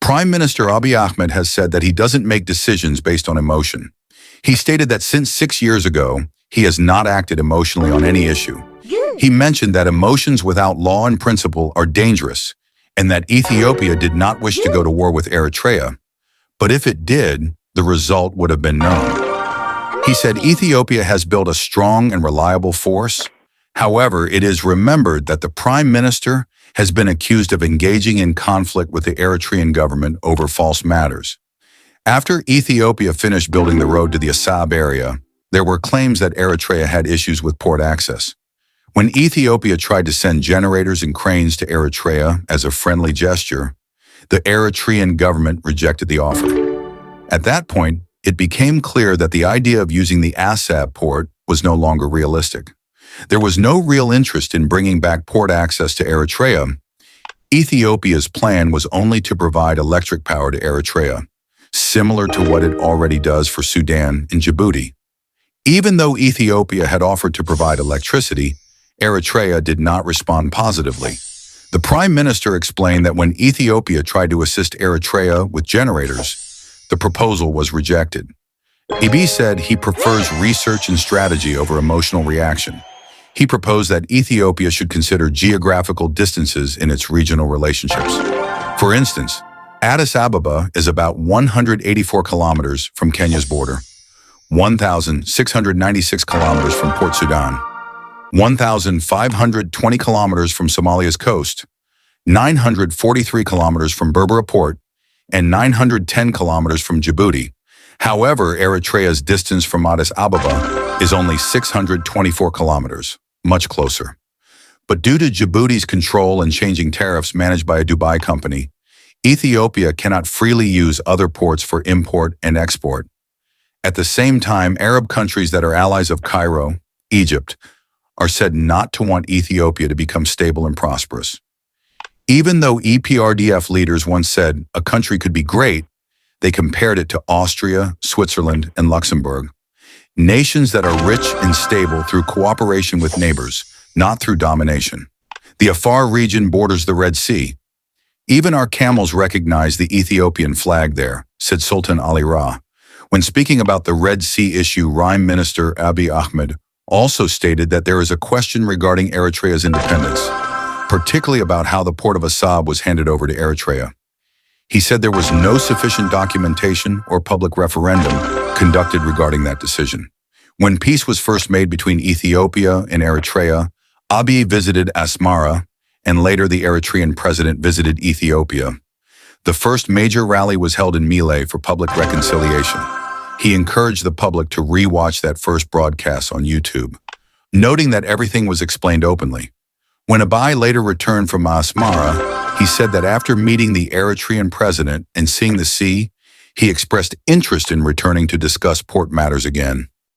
Prime Minister Abiy Ahmed has said that he doesn't make decisions based on emotion. He stated that since 6 years ago, he has not acted emotionally on any issue. He mentioned that emotions without law and principle are dangerous, and that Ethiopia did not wish to go to war with Eritrea. But if it did, the result would have been known. He said Ethiopia has built a strong and reliable force. However, it is remembered that the Prime Minister has been accused of engaging in conflict with the Eritrean government over false matters. After Ethiopia finished building the road to the Assab area, there were claims that Eritrea had issues with port access. When Ethiopia tried to send generators and cranes to Eritrea as a friendly gesture, the Eritrean government rejected the offer. At that point, it became clear that the idea of using the Assab Port was no longer realistic. There was no real interest in bringing back port access to Eritrea. Ethiopia's plan was only to provide electric power to Eritrea, similar to what it already does for Sudan and Djibouti. Even though Ethiopia had offered to provide electricity, Eritrea did not respond positively. The Prime Minister explained that when Ethiopia tried to assist Eritrea with generators, the proposal was rejected. Abiy said he prefers research and strategy over emotional reaction. He proposed that Ethiopia should consider geographical distances in its regional relationships. For instance, Addis Ababa is about 184 kilometers from Kenya's border, 1,696 kilometers from Port Sudan, 1,520 kilometers from Somalia's coast, 943 kilometers from Berbera Port, and 910 kilometers from Djibouti. However, Eritrea's distance from Addis Ababa is only 624 kilometers, much closer. But due to Djibouti's control and changing tariffs managed by a Dubai company, Ethiopia cannot freely use other ports for import and export. At the same time, Arab countries that are allies of Cairo, Egypt, are said not to want Ethiopia to become stable and prosperous. Even though EPRDF leaders once said a country could be great, they compared it to Austria, Switzerland, and Luxembourg. Nations that are rich and stable through cooperation with neighbors, not through domination. The Afar region borders the Red Sea. Even our camels recognize the Ethiopian flag there, said Sultan Ali Ra. When speaking about the Red Sea issue, Prime Minister Abiy Ahmed also stated that there is a question regarding Eritrea's independence, particularly about how the port of Assab was handed over to Eritrea. He said there was no sufficient documentation or public referendum conducted regarding that decision. When peace was first made between Ethiopia and Eritrea, Abiy visited Asmara, and later the Eritrean president visited Ethiopia. The first major rally was held in Mile for public reconciliation. He encouraged the public to re-watch that first broadcast on YouTube, noting that everything was explained openly. When Abiy later returned from Asmara, he said that after meeting the Eritrean president and seeing the sea, he expressed interest in returning to discuss port matters again.